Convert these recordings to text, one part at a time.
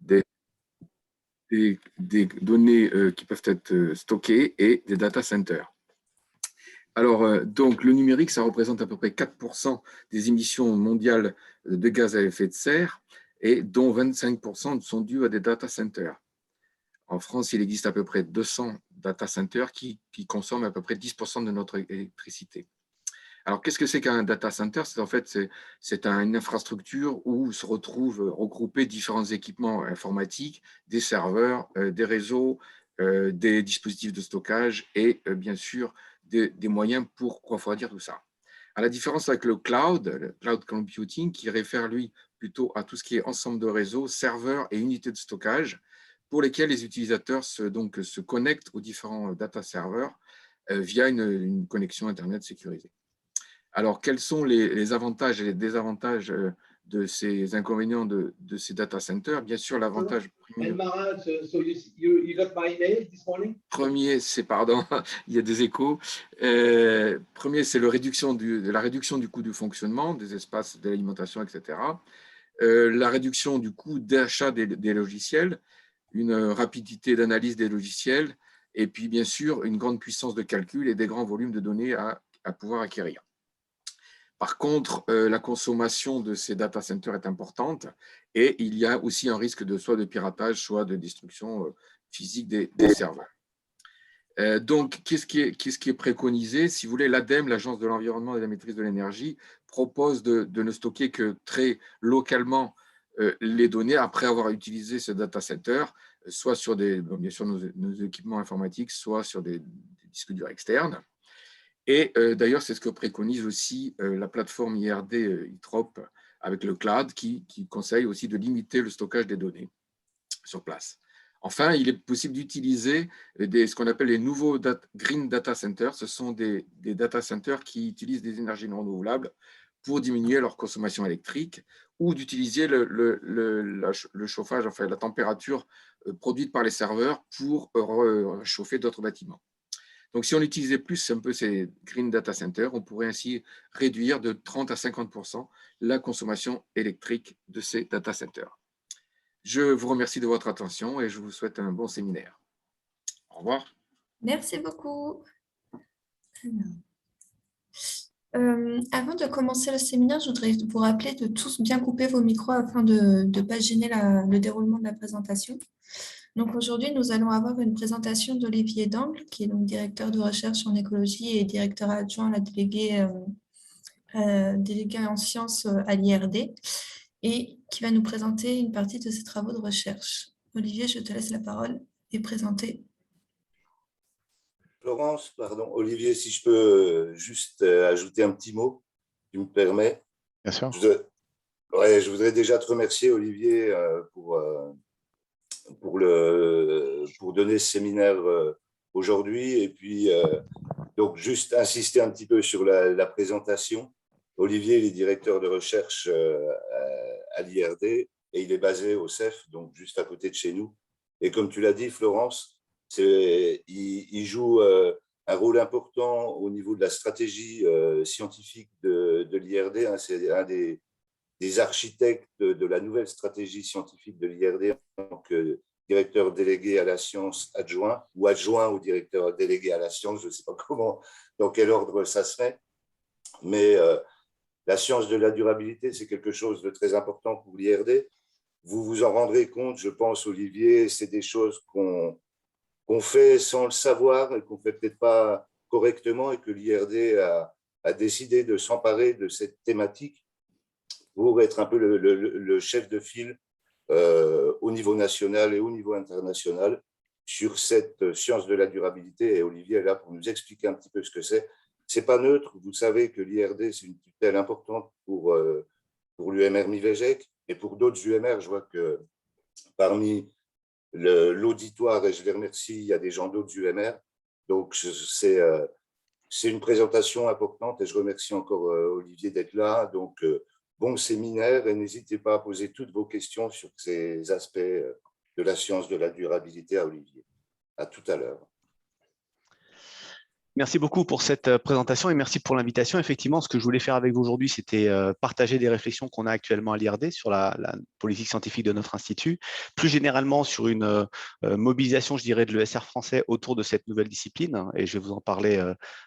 des, des données qui peuvent être stockées et des data centers. Alors, donc, le numérique, ça représente à peu près 4% des émissions mondiales de gaz à effet de serre, et dont 25% sont dus à des data centers. En France, il existe à peu près 200 data centers qui consomment à peu près 10% de notre électricité. Alors, qu'est-ce que c'est qu'un data center? En fait, c'est une infrastructure où se retrouvent regroupés différents équipements informatiques, des serveurs, des réseaux, des dispositifs de stockage et bien sûr des moyens pour refroidir tout ça. À la différence avec le cloud computing, qui réfère lui plutôt à tout ce qui est ensemble de réseaux, serveurs et unités de stockage, pour lesquels les utilisateurs se connectent aux différents data servers via une connexion Internet sécurisée. Alors, quels sont les avantages et les désavantages de ces inconvénients de ces data centers? Bien sûr, l'avantage premier, c'est, pardon, il y a des échos. Premier, c'est la réduction du coût du fonctionnement, des espaces de l'alimentation, etc. La réduction du coût d'achat des logiciels, une rapidité d'analyse des logiciels, et puis bien sûr, une grande puissance de calcul et des grands volumes de données à pouvoir acquérir. Par contre, la consommation de ces data centers est importante et il y a aussi un risque soit de piratage, soit de destruction physique des serveurs. Donc, qu'est-ce qui est préconisé? Si vous voulez, l'ADEME, l'Agence de l'environnement et de la maîtrise de l'énergie, propose de ne stocker que très localement les données après avoir utilisé ce data center, soit sur bien sûr nos équipements informatiques, soit sur des disques durs externes. Et d'ailleurs, c'est ce que préconise aussi la plateforme IRD ITROP avec le cloud qui conseille aussi de limiter le stockage des données sur place. Enfin, il est possible d'utiliser ce qu'on appelle les nouveaux green data centers. Ce sont des data centers qui utilisent des énergies non renouvelables pour diminuer leur consommation électrique ou d'utiliser le chauffage, enfin la température produite par les serveurs pour chauffer d'autres bâtiments. Donc, si on utilisait plus un peu ces green data centers, on pourrait ainsi réduire de 30 à 50% la consommation électrique de ces data centers. Je vous remercie de votre attention et je vous souhaite un bon séminaire. Au revoir. Merci beaucoup. Avant de commencer le séminaire, je voudrais vous rappeler de tous bien couper vos micros afin de ne pas gêner le déroulement de la présentation. Donc aujourd'hui, nous allons avoir une présentation d'Olivier Dangle, qui est donc directeur de recherche en écologie et directeur adjoint à la déléguée en sciences à l'IRD, et qui va nous présenter une partie de ses travaux de recherche. Olivier, je te laisse la parole et présenter. Florence, pardon, Olivier, si je peux juste ajouter un petit mot, tu me permets? Bien sûr. Je voudrais déjà te remercier, Olivier, pour donner ce séminaire aujourd'hui. Et puis, donc, juste insister un petit peu sur la présentation. Olivier, il est directeur de recherche à l'IRD et il est basé au CEF, donc juste à côté de chez nous. Et comme tu l'as dit, Florence, il joue un rôle important au niveau de la stratégie scientifique de l'IRD. Hein. C'est un des architectes de la nouvelle stratégie scientifique de l'IRD en tant que directeur délégué à la science adjoint ou adjoint au directeur délégué à la science, je ne sais pas comment, dans quel ordre ça se fait. Mais la science de la durabilité, c'est quelque chose de très important pour l'IRD. Vous vous en rendrez compte, je pense, Olivier, c'est des choses qu'on fait sans le savoir et qu'on ne fait peut-être pas correctement et que l'IRD a décidé de s'emparer de cette thématique pour être un peu le chef de file au niveau national et au niveau international sur cette science de la durabilité. Et Olivier est là pour nous expliquer un petit peu ce que c'est. Ce n'est pas neutre. Vous savez que l'IRD, c'est une tutelle importante pour l'UMR Mivegec et pour d'autres UMR. Je vois que parmi l'auditoire, et je les remercie, il y a des gens d'autres UMR. Donc, c'est une présentation importante et je remercie encore Olivier d'être là. Donc, bon séminaire et n'hésitez pas à poser toutes vos questions sur ces aspects de la science de la durabilité à Olivier. À tout à l'heure. Merci beaucoup pour cette présentation et merci pour l'invitation. Effectivement, ce que je voulais faire avec vous aujourd'hui, c'était partager des réflexions qu'on a actuellement à l'IRD sur la politique scientifique de notre institut, plus généralement sur une mobilisation, je dirais, de l'ESR français autour de cette nouvelle discipline, et je vais vous en parler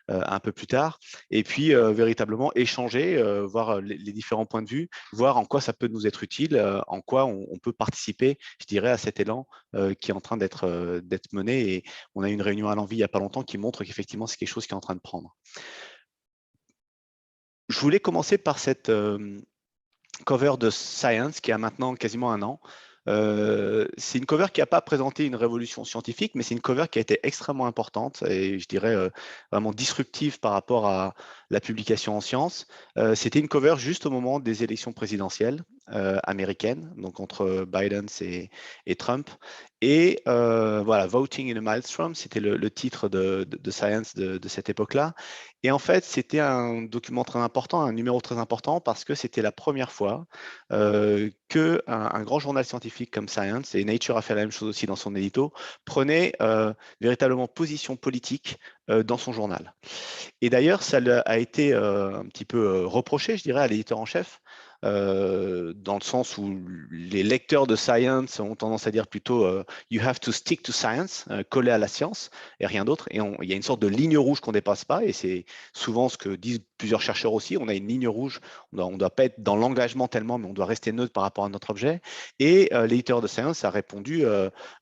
un peu plus tard, et puis véritablement échanger, voir les différents points de vue, voir en quoi ça peut nous être utile, en quoi on peut participer, je dirais, à cet élan qui est en train d'être mené. Et on a eu une réunion à l'Envie il n'y a pas longtemps qui montre qu'effectivement, c'est quelque chose qui est en train de prendre. Je voulais commencer par cette cover de Science qui a maintenant quasiment un an. C'est une cover qui n'a pas présenté une révolution scientifique, mais c'est une cover qui a été extrêmement importante et je dirais vraiment disruptive par rapport à la publication en sciences. C'était une cover juste au moment des élections présidentielles américaines, donc entre Biden et Trump. Et voilà, Voting in a Maelstrom, c'était le titre de Science de cette époque-là. Et en fait, c'était un document très important, un numéro très important, parce que c'était la première fois qu'un grand journal scientifique comme Science, et Nature a fait la même chose aussi dans son édito, prenait véritablement position politique dans son journal. Et d'ailleurs, ça a été un petit peu reproché, je dirais, à l'éditeur en chef, dans le sens où les lecteurs de Science ont tendance à dire plutôt you have to stick to science, coller à la science et rien d'autre. Et il y a une sorte de ligne rouge qu'on ne dépasse pas, et c'est souvent ce que disent plusieurs chercheurs aussi. On a une ligne rouge, on ne doit pas être dans l'engagement tellement, mais on doit rester neutre par rapport à notre objet. Et l'éditeur de Science a répondu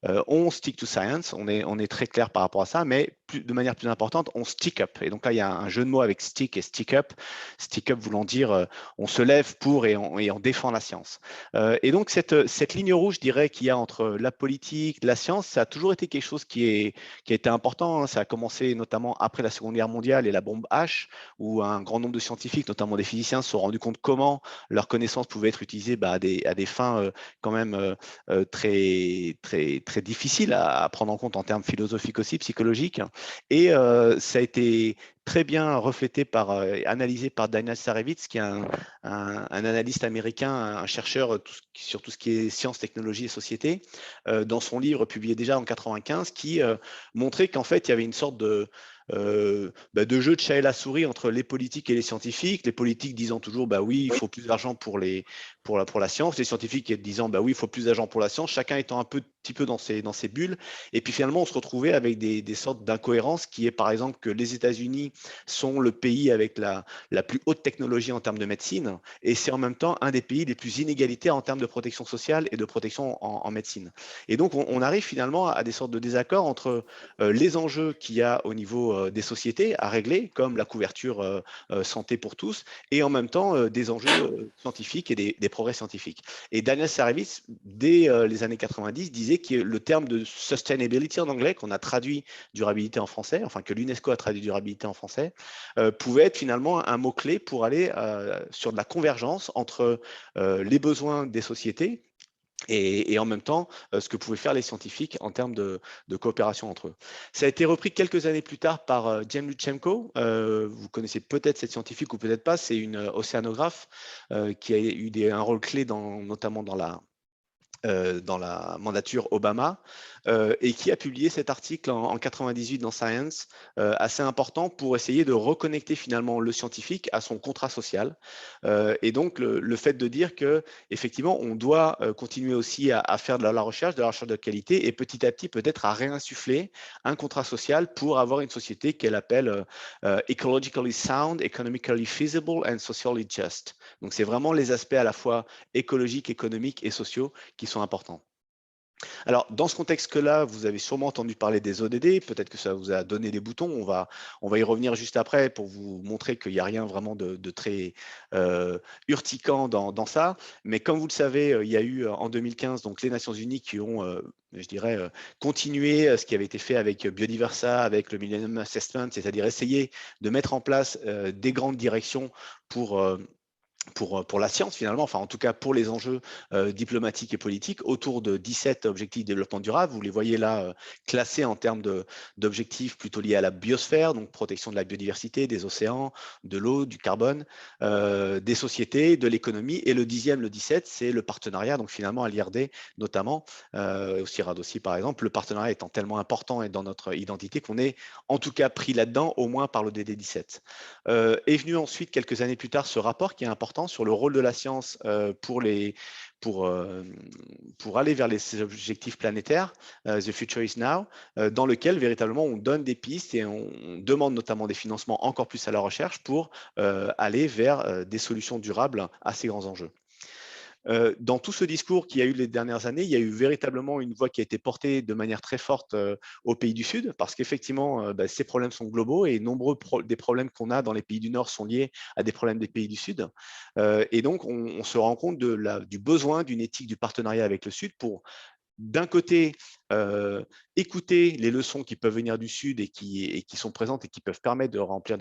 on stick to science, on est très clair par rapport à ça, mais de manière plus importante, on stick up. Et donc là, il y a un jeu de mots avec stick et stick up. Stick up voulant dire on se lève pour et on défend la science. Et donc, cette ligne rouge, je dirais, qu'il y a entre la politique, la science, ça a toujours été quelque chose qui a été important. Ça a commencé notamment après la Seconde Guerre mondiale et la bombe H, où un grand nombre de scientifiques, notamment des physiciens, se sont rendus compte comment leurs connaissances pouvaient être utilisées à des fins quand même très, très, très difficiles à prendre en compte en termes philosophiques aussi, psychologiques. Et ça a été très bien reflété analysé par Daniel Starevitz, qui est un analyste américain, un chercheur sur tout ce qui est sciences, technologies et société, dans son livre publié déjà en 1995, qui montrait qu'en fait, il y avait une sorte de jeu de chat et la souris entre les politiques et les scientifiques. Les politiques disant toujours oui, il faut plus d'argent pour la science, les scientifiques disant oui, il faut plus d'argent pour la science, chacun étant un petit peu dans ses bulles. Et puis finalement, on se retrouvait avec des sortes d'incohérences qui est par exemple que les États-Unis sont le pays avec la plus haute technologie en termes de médecine, et c'est en même temps un des pays les plus inégalitaires en termes de protection sociale et de protection en médecine. Et donc, on arrive finalement à des sortes de désaccords entre les enjeux qu'il y a au niveau des sociétés à régler, comme la couverture santé pour tous, et en même temps des enjeux scientifiques et des progrès scientifiques. Et Daniel Starevitz, dès les années 90, disait que le terme de sustainability en anglais, qu'on a traduit durabilité en français, enfin que l'UNESCO a traduit durabilité en français, pouvait être finalement un mot-clé pour aller sur de la convergence entre les besoins des sociétés et en même temps, ce que pouvaient faire les scientifiques en termes de coopération entre eux. Ça a été repris quelques années plus tard par Jen Lutsenko. Vous connaissez peut-être cette scientifique ou peut-être pas. C'est une océanographe qui a eu un rôle clé notamment dans la mandature Obama, et qui a publié cet article en 98 dans Science, assez important pour essayer de reconnecter finalement le scientifique à son contrat social. Et donc, le fait de dire que effectivement, on doit continuer aussi à faire de la recherche de qualité, et petit à petit, peut-être à réinsuffler un contrat social pour avoir une société qu'elle appelle ecologically sound, economically feasible and socially just. Donc, c'est vraiment les aspects à la fois écologiques, économiques et sociaux qui sont importants. Alors, dans ce contexte-là, vous avez sûrement entendu parler des ODD, peut-être que ça vous a donné des boutons, on va y revenir juste après pour vous montrer qu'il n'y a rien vraiment de très urticant dans ça, mais comme vous le savez, il y a eu en 2015 donc, les Nations Unies qui ont, je dirais, continué ce qui avait été fait avec Biodiversa, avec le Millennium Assessment, c'est-à-dire essayer de mettre en place des grandes directions pour pour la science finalement, enfin en tout cas pour les enjeux diplomatiques et politiques, autour de 17 objectifs de développement durable. Vous les voyez là classés en termes d'objectifs plutôt liés à la biosphère, donc protection de la biodiversité, des océans, de l'eau, du carbone, des sociétés, de l'économie. Et le 10e, le 17, c'est le partenariat, donc finalement à l'IRD notamment, au CIRAD aussi par exemple, le partenariat étant tellement important et dans notre identité qu'on est en tout cas pris là-dedans, au moins par l'ODD 17. Est venu ensuite, quelques années plus tard, ce rapport qui est important sur le rôle de la science pour aller vers ces objectifs planétaires, The Future is Now, dans lequel véritablement on donne des pistes et on demande notamment des financements encore plus à la recherche pour aller vers des solutions durables à ces grands enjeux. Dans tout ce discours qu'il y a eu les dernières années, il y a eu véritablement une voix qui a été portée de manière très forte aux pays du Sud, parce qu'effectivement, ces problèmes sont globaux et nombreux des problèmes qu'on a dans les pays du Nord sont liés à des problèmes des pays du Sud. Et donc, on se rend compte du besoin d'une éthique du partenariat avec le Sud pour, d'un côté, écouter les leçons qui peuvent venir du Sud et qui sont présentes et qui peuvent permettre de remplir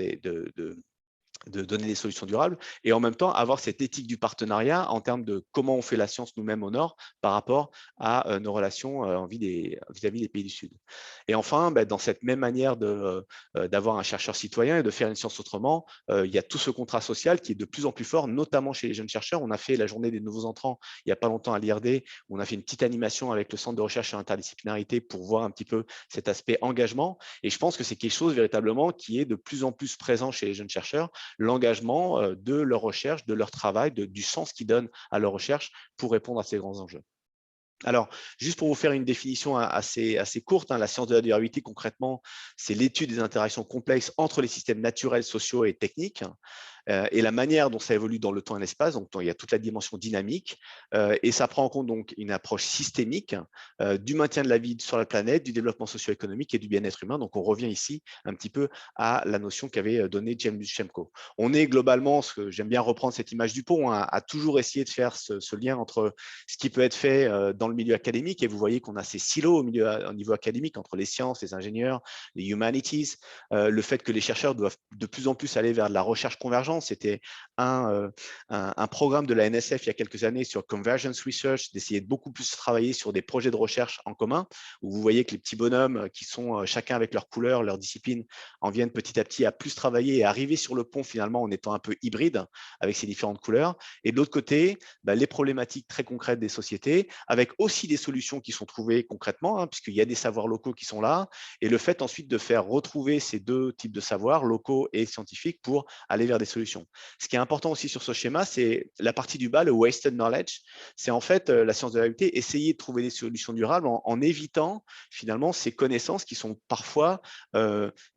de donner des solutions durables, et en même temps avoir cette éthique du partenariat en termes de comment on fait la science nous-mêmes au Nord par rapport à nos relations vis-à-vis des pays du Sud. Et enfin, dans cette même manière d'avoir un chercheur citoyen et de faire une science autrement, il y a tout ce contrat social qui est de plus en plus fort, notamment chez les jeunes chercheurs. On a fait la journée des nouveaux entrants il n'y a pas longtemps à l'IRD, on a fait une petite animation avec le Centre de recherche sur l'interdisciplinarité pour voir un petit peu cet aspect engagement, et je pense que c'est quelque chose véritablement qui est de plus en plus présent chez les jeunes chercheurs, l'engagement de leur recherche, de leur travail, du sens qu'ils donnent à leur recherche pour répondre à ces grands enjeux. Alors, juste pour vous faire une définition assez courte, la science de la durabilité, concrètement, c'est l'étude des interactions complexes entre les systèmes naturels, sociaux et techniques, et la manière dont ça évolue dans le temps et l'espace. Donc, il y a toute la dimension dynamique, et ça prend en compte donc une approche systémique du maintien de la vie sur la planète, du développement socio-économique et du bien-être humain. Donc, on revient ici un petit peu à la notion qu'avait donnée James Bushemko. On est globalement, j'aime bien reprendre cette image du pont, à toujours essayer de faire ce lien entre ce qui peut être fait dans le milieu académique, et vous voyez qu'on a ces silos au niveau académique entre les sciences, les ingénieurs, les humanities, le fait que les chercheurs doivent de plus en plus aller vers de la recherche convergente. C'était un programme de la NSF il y a quelques années sur Convergence Research, d'essayer de beaucoup plus travailler sur des projets de recherche en commun, où vous voyez que les petits bonhommes qui sont chacun avec leur couleur, leur discipline, en viennent petit à petit à plus travailler et arriver sur le pont finalement en étant un peu hybride avec ces différentes couleurs. Et de l'autre côté, les problématiques très concrètes des sociétés, avec aussi des solutions qui sont trouvées concrètement, puisqu'il y a des savoirs locaux qui sont là, et le fait ensuite de faire retrouver ces deux types de savoirs, locaux et scientifiques, pour aller vers des solutions. Ce qui est important aussi sur ce schéma, c'est la partie du bas, le wasted knowledge. C'est en fait la science de la réalité, essayer de trouver des solutions durables en évitant finalement ces connaissances qui sont parfois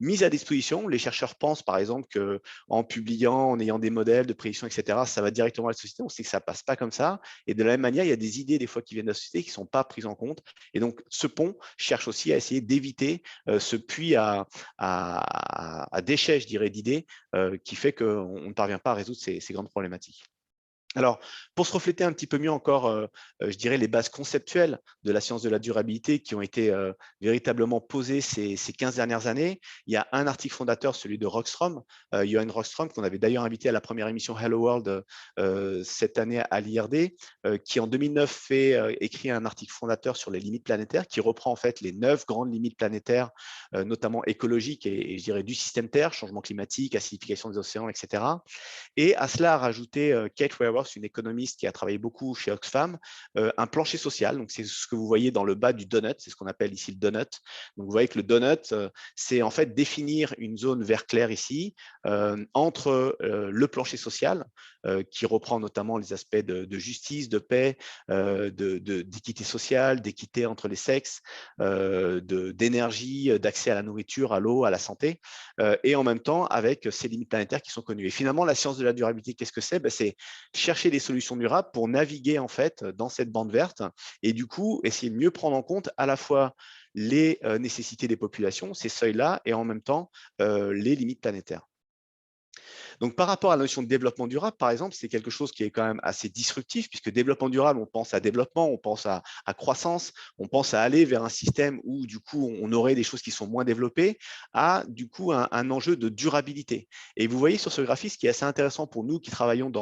mises à disposition. Les chercheurs pensent par exemple qu'en publiant, en ayant des modèles de prédiction, etc., ça va directement à la société. On sait que ça ne passe pas comme ça. Et de la même manière, il y a des idées des fois qui viennent de la société qui ne sont pas prises en compte. Et donc, ce pont cherche aussi à essayer d'éviter ce puits à déchets, je dirais, d'idées qui fait qu'on ne parvient pas à résoudre ces grandes problématiques. Alors, pour se refléter un petit peu mieux encore, je dirais, les bases conceptuelles de la science de la durabilité qui ont été véritablement posées ces 15 dernières années, il y a un article fondateur, celui de Rockström, Johan Rockström, qu'on avait d'ailleurs invité à la première émission Hello World cette année à l'IRD, qui en 2009 écrit un article fondateur sur les limites planétaires, qui reprend en fait les 9 grandes limites planétaires, notamment écologiques et je dirais du système Terre, changement climatique, acidification des océans, etc. Et à cela a rajouté Kate Raworth, une économiste qui a travaillé beaucoup chez Oxfam, un plancher social. Donc, c'est ce que vous voyez dans le bas du donut, c'est ce qu'on appelle ici le donut. Donc, vous voyez que le donut, c'est en fait définir une zone vert clair ici entre le plancher social, qui reprend notamment les aspects de justice, de paix, d'équité sociale, d'équité entre les sexes, d'énergie, d'accès à la nourriture, à l'eau, à la santé, et en même temps avec ces limites planétaires qui sont connues. Et finalement, la science de la durabilité, qu'est-ce que c'est? C'est chercher des solutions durables pour naviguer en fait dans cette bande verte et du coup essayer de mieux prendre en compte à la fois les nécessités des populations, ces seuils-là, et en même temps les limites planétaires. Donc, par rapport à la notion de développement durable, par exemple, c'est quelque chose qui est quand même assez disruptif, puisque développement durable, on pense à développement, on pense à croissance, on pense à aller vers un système où, du coup, on aurait des choses qui sont moins développées, à, du coup, un enjeu de durabilité. Et vous voyez sur ce graphique, ce qui est assez intéressant pour nous qui travaillons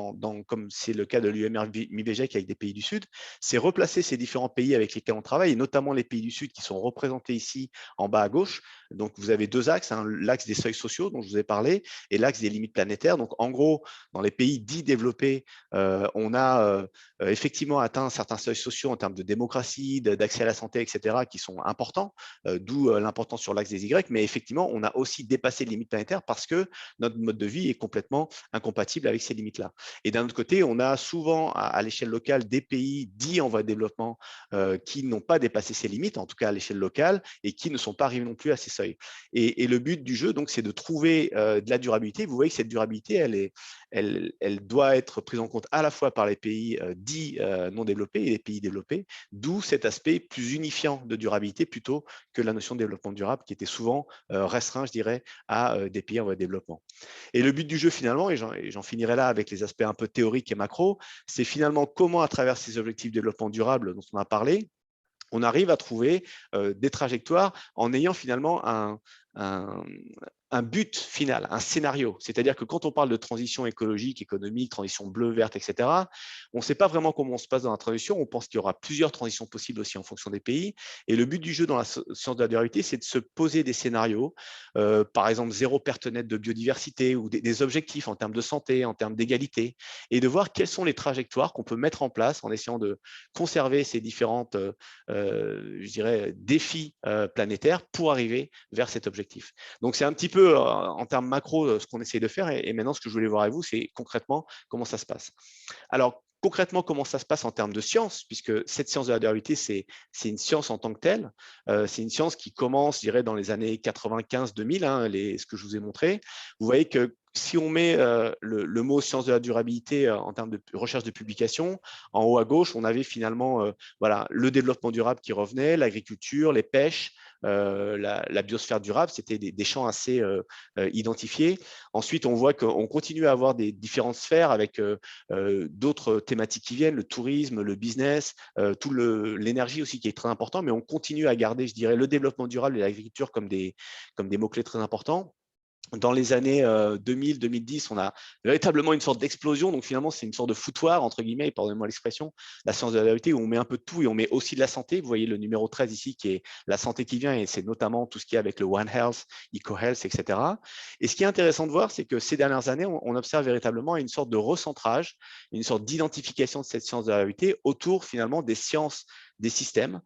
comme c'est le cas de l'UMR-MIBGEC avec des pays du Sud, c'est replacer ces différents pays avec lesquels on travaille, et notamment les pays du Sud qui sont représentés ici en bas à gauche. Donc, vous avez deux axes, hein, l'axe des seuils sociaux dont je vous ai parlé et l'axe des limites planétaires. Donc, en gros, dans les pays dits développés, on a effectivement atteint certains seuils sociaux en termes de démocratie, d'accès à la santé, etc., qui sont importants, d'où l'importance sur l'axe des Y. Mais effectivement, on a aussi dépassé les limites planétaires parce que notre mode de vie est complètement incompatible avec ces limites-là. Et d'un autre côté, on a souvent à l'échelle locale des pays dits en voie de développement qui n'ont pas dépassé ces limites, en tout cas à l'échelle locale, et qui ne sont pas arrivés non plus à ces seuils. Et le but du jeu, donc, c'est de trouver de la durabilité. Vous voyez que cette durabilité, elle doit être prise en compte à la fois par les pays dits non développés et les pays développés, d'où cet aspect plus unifiant de durabilité plutôt que la notion de développement durable qui était souvent restreint, je dirais, à des pays en voie de développement. Et le but du jeu, finalement, et j'en finirai là avec les aspects un peu théoriques et macro, c'est finalement comment, à travers ces objectifs de développement durable dont on a parlé, on arrive à trouver des trajectoires en ayant finalement un but final, un scénario. C'est-à-dire que quand on parle de transition écologique, économique, transition bleue, verte, etc., on ne sait pas vraiment comment on se passe dans la transition. On pense qu'il y aura plusieurs transitions possibles aussi en fonction des pays. Et le but du jeu dans la science de la durabilité, c'est de se poser des scénarios, par exemple zéro perte nette de biodiversité ou des objectifs en termes de santé, en termes d'égalité, et de voir quelles sont les trajectoires qu'on peut mettre en place en essayant de conserver ces différentes je dirais, défis planétaires pour arriver vers cet objectif. Donc, c'est un petit peu, en termes macro, ce qu'on essaie de faire. Et maintenant, ce que je voulais voir avec vous, c'est concrètement comment ça se passe. Alors, concrètement, comment ça se passe en termes de science, puisque cette science de la durabilité, c'est une science en tant que telle. C'est une science qui commence, je dirais, dans les années 95-2000, hein, ce que je vous ai montré. Vous voyez que si on met le mot science de la durabilité en termes de recherche de publication, en haut à gauche, on avait finalement voilà, le développement durable qui revenait, l'agriculture, les pêches, la biosphère durable, c'était des champs assez identifiés. Ensuite, on voit qu'on continue à avoir des différentes sphères avec d'autres thématiques qui viennent, le tourisme, le business, tout l'énergie aussi qui est très important, mais on continue à garder, je dirais, le développement durable et l'agriculture comme des mots-clés très importants. Dans les années 2000-2010, on a véritablement une sorte d'explosion. Donc, finalement, c'est une sorte de foutoir, entre guillemets, pardonnez-moi l'expression, la science de la durabilité, où on met un peu de tout et on met aussi de la santé. Vous voyez le numéro 13 ici, qui est la santé qui vient, et c'est notamment tout ce qui est avec le One Health, EcoHealth, etc. Et ce qui est intéressant de voir, c'est que ces dernières années, on observe véritablement une sorte de recentrage, une sorte d'identification de cette science de la durabilité autour, finalement, des sciences des systèmes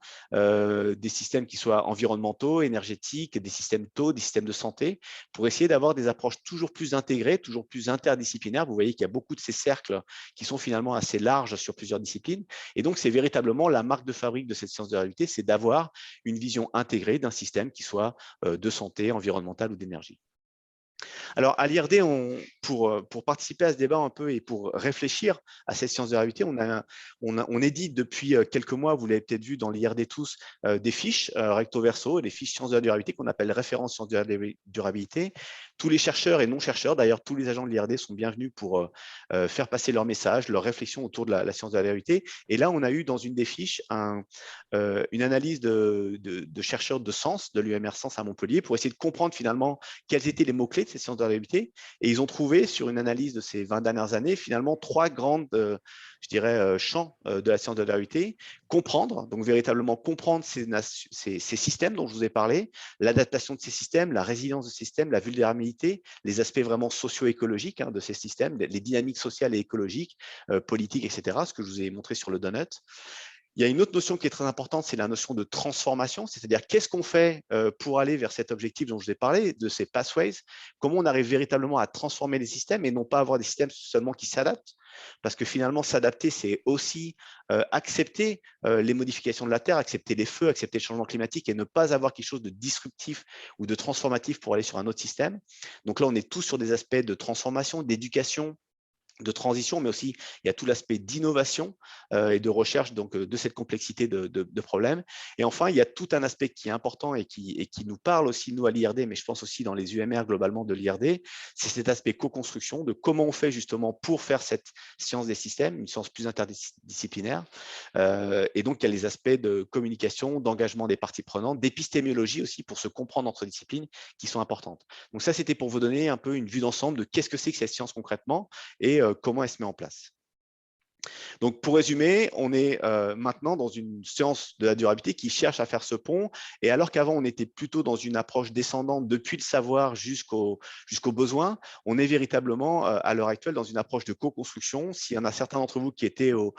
qui soient environnementaux, énergétiques, des systèmes taux, des systèmes de santé, pour essayer d'avoir des approches toujours plus intégrées, toujours plus interdisciplinaires. Vous voyez qu'il y a beaucoup de ces cercles qui sont finalement assez larges sur plusieurs disciplines. Et donc, c'est véritablement la marque de fabrique de cette science de la durabilité, c'est d'avoir une vision intégrée d'un système qui soit de santé, environnementale ou d'énergie. Alors, à l'IRD, pour participer à ce débat un peu et pour réfléchir à cette science de la réalité, on édite depuis quelques mois, vous l'avez peut-être vu dans l'IRD tous, des fiches recto verso, des fiches sciences de la durabilité qu'on appelle références sciences de la durabilité. Tous les chercheurs et non-chercheurs, d'ailleurs, tous les agents de l'IRD sont bienvenus pour faire passer leur message, leur réflexion autour de la science de la durabilité. Et là, on a eu dans une des fiches une analyse de chercheurs de Sens, de l'UMR Sens à Montpellier, pour essayer de comprendre finalement quels étaient les mots-clés de ces sciences de la durabilité. Et ils ont trouvé, sur une analyse de ces 20 dernières années, finalement 3 grandes, je dirais, champs de la science de la durabilité. Comprendre, donc véritablement comprendre ces systèmes dont je vous ai parlé, l'adaptation de ces systèmes, la résilience de ces systèmes, la vulnérabilité, les aspects vraiment socio-écologiques de ces systèmes, les dynamiques sociales et écologiques, politiques, etc., ce que je vous ai montré sur le donut. Il y a une autre notion qui est très importante, c'est la notion de transformation, c'est-à-dire qu'est-ce qu'on fait pour aller vers cet objectif dont je vous ai parlé, de ces pathways, comment on arrive véritablement à transformer les systèmes et non pas avoir des systèmes seulement qui s'adaptent, parce que finalement, s'adapter, c'est aussi accepter les modifications de la Terre, accepter les feux, accepter le changement climatique et ne pas avoir quelque chose de disruptif ou de transformatif pour aller sur un autre système. Donc là, on est tous sur des aspects de transformation, d'éducation, de transition, mais aussi il y a tout l'aspect d'innovation et de recherche donc, de cette complexité de problèmes. Et enfin, il y a tout un aspect qui est important et qui nous parle aussi, nous, à l'IRD, mais je pense aussi dans les UMR globalement de l'IRD, c'est cet aspect co-construction, de comment on fait justement pour faire cette science des systèmes, une science plus interdisciplinaire. Et donc, il y a les aspects de communication, d'engagement des parties prenantes, d'épistémologie aussi pour se comprendre entre disciplines qui sont importantes. Donc ça, c'était pour vous donner un peu une vue d'ensemble de qu'est-ce que c'est que cette science concrètement et comment elle se met en place. Donc, pour résumer, on est maintenant dans une science de la durabilité qui cherche à faire ce pont. Et alors qu'avant, on était plutôt dans une approche descendante depuis le savoir jusqu'au besoin, on est véritablement à l'heure actuelle dans une approche de co-construction. S'il y en a certains d'entre vous qui étaient au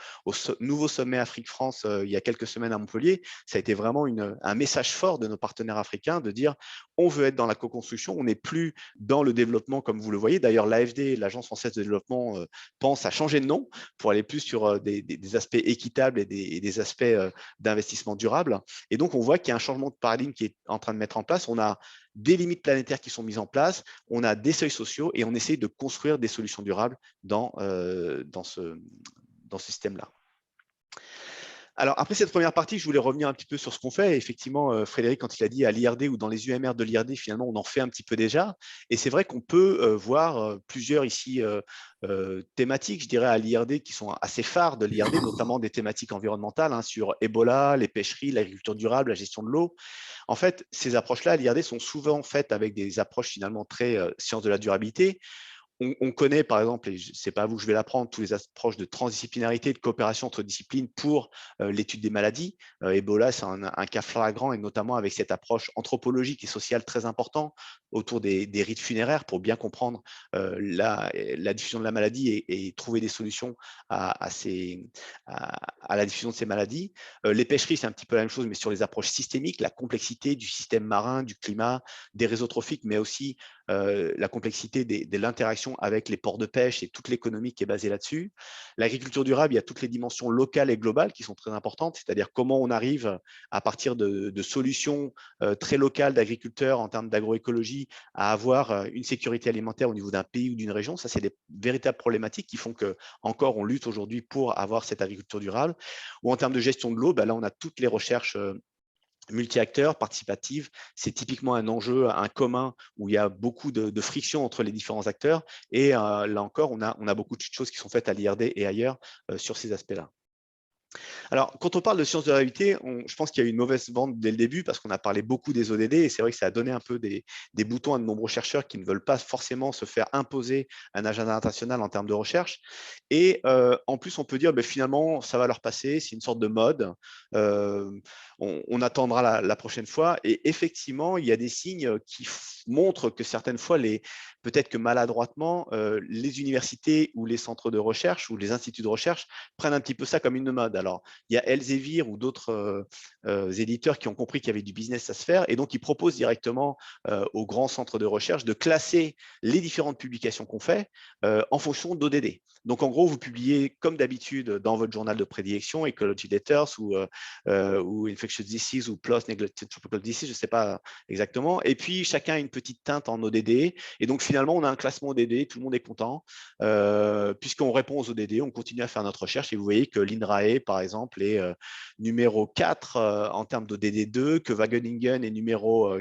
nouveau sommet Afrique-France il y a quelques semaines à Montpellier, ça a été vraiment un message fort de nos partenaires africains de dire on veut être dans la co-construction, on n'est plus dans le développement comme vous le voyez. D'ailleurs, l'AFD, l'Agence française de développement, pense à changer de nom pour aller plus sur des aspects équitables et des aspects d'investissement durable. Et donc, on voit qu'il y a un changement de paradigme qui est en train de mettre en place. On a des limites planétaires qui sont mises en place, on a des seuils sociaux et on essaie de construire des solutions durables dans ce système-là. Alors, après cette première partie, je voulais revenir un petit peu sur ce qu'on fait. Effectivement, Frédéric, quand il a dit à l'IRD ou dans les UMR de l'IRD, finalement, on en fait un petit peu déjà. Et c'est vrai qu'on peut voir plusieurs ici thématiques, je dirais, à l'IRD qui sont assez phares de l'IRD, notamment des thématiques environnementales sur Ebola, les pêcheries, l'agriculture durable, la gestion de l'eau. En fait, ces approches-là à l'IRD sont souvent faites avec des approches finalement très sciences de la durabilité. On connaît, par exemple, et ce n'est pas à vous que je vais l'apprendre, toutes les approches de transdisciplinarité, de coopération entre disciplines pour l'étude des maladies. Ebola, c'est un cas flagrant, et notamment avec cette approche anthropologique et sociale très importante autour des rites funéraires pour bien comprendre la diffusion de la maladie et trouver des solutions à la diffusion de ces maladies. Les pêcheries, c'est un petit peu la même chose, mais sur les approches systémiques, la complexité du système marin, du climat, des réseaux trophiques, mais aussi la complexité de l'interaction avec les ports de pêche et toute l'économie qui est basée là-dessus. L'agriculture durable, il y a toutes les dimensions locales et globales qui sont très importantes, c'est-à-dire comment on arrive à partir de solutions très locales d'agriculteurs en termes d'agroécologie à avoir une sécurité alimentaire au niveau d'un pays ou d'une région. Ça, c'est des véritables problématiques qui font que encore on lutte aujourd'hui pour avoir cette agriculture durable. Ou en termes de gestion de l'eau, là, on a toutes les recherches multi-acteurs, participative, c'est typiquement un enjeu, un commun où il y a beaucoup de friction entre les différents acteurs. Et là encore, on a beaucoup de choses qui sont faites à l'IRD et ailleurs sur ces aspects-là. Alors, quand on parle de sciences de la réalité, je pense qu'il y a eu une mauvaise vente dès le début parce qu'on a parlé beaucoup des ODD et c'est vrai que ça a donné un peu des boutons à de nombreux chercheurs qui ne veulent pas forcément se faire imposer un agenda international en termes de recherche. Et en plus, on peut dire finalement, ça va leur passer, c'est une sorte de mode. On attendra la prochaine fois. Et effectivement, il y a des signes qui montrent que certaines fois, peut-être que maladroitement, les universités ou les centres de recherche ou les instituts de recherche prennent un petit peu ça comme une mode. Alors, il y a Elsevier ou d'autres éditeurs qui ont compris qu'il y avait du business à se faire et donc ils proposent directement aux grands centres de recherche de classer les différentes publications qu'on fait en fonction d'ODD. Donc, en gros, vous publiez comme d'habitude dans votre journal de prédilection, Ecology Letters ou Infectious Disease ou PLOS Neglected Tropical Disease, je ne sais pas exactement. Et puis, chacun a une petite teinte en ODD. Et donc, finalement, on a un classement ODD, tout le monde est content. Puisqu'on répond aux ODD, on continue à faire notre recherche. Et vous voyez que l'INRAE, par exemple, est numéro 4 en termes d'ODD 2, que Wageningen est numéro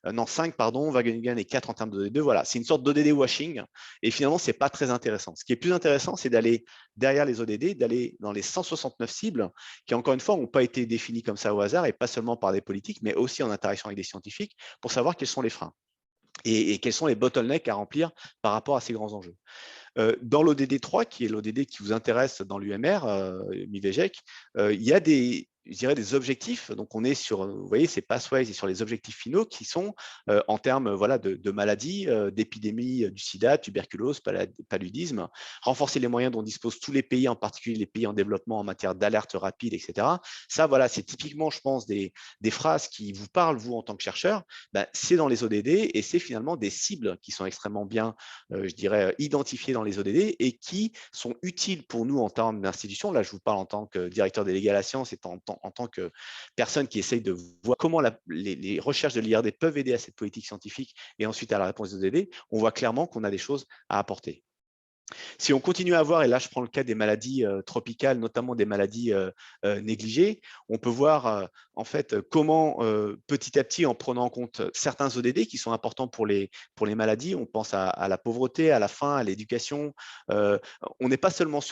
5, pardon, Wageningen est 4 en termes d'ODD 2. Voilà, c'est une sorte d'ODD washing. Et finalement, ce n'est pas très intéressant. Ce qui est plus intéressant, c'est d'aller derrière les ODD, d'aller dans les 169 cibles qui, encore une fois, n'ont pas été définies comme ça au hasard et pas seulement par des politiques, mais aussi en interaction avec des scientifiques pour savoir quels sont les freins et quels sont les bottlenecks à remplir par rapport à ces grands enjeux. Dans l'ODD 3, qui est l'ODD qui vous intéresse dans l'UMR, MIVEGEC, il y a des objectifs. Donc, on est sur, vous voyez, ces pathways et sur les objectifs finaux qui sont en termes de maladies, d'épidémies du sida, tuberculose, paludisme, renforcer les moyens dont disposent tous les pays, en particulier les pays en développement en matière d'alerte rapide, etc. Ça, voilà, c'est typiquement, je pense, des phrases qui vous parlent, vous, en tant que chercheur. C'est dans les ODD et c'est finalement des cibles qui sont extrêmement bien, je dirais, identifiées dans les ODD et qui sont utiles pour nous en termes d'institution. Là, je vous parle en tant que directeur délégué à la science et en tant que personne qui essaye de voir comment les recherches de l'IRD peuvent aider à cette politique scientifique et ensuite à la réponse des ODD. On voit clairement qu'on a des choses à apporter. Si on continue à voir, et là je prends le cas des maladies tropicales, notamment des maladies négligées, on peut voir en fait comment petit à petit, en prenant en compte certains ODD qui sont importants pour les maladies, on pense à la pauvreté, à la faim, à l'éducation, on n'est pas seulement sur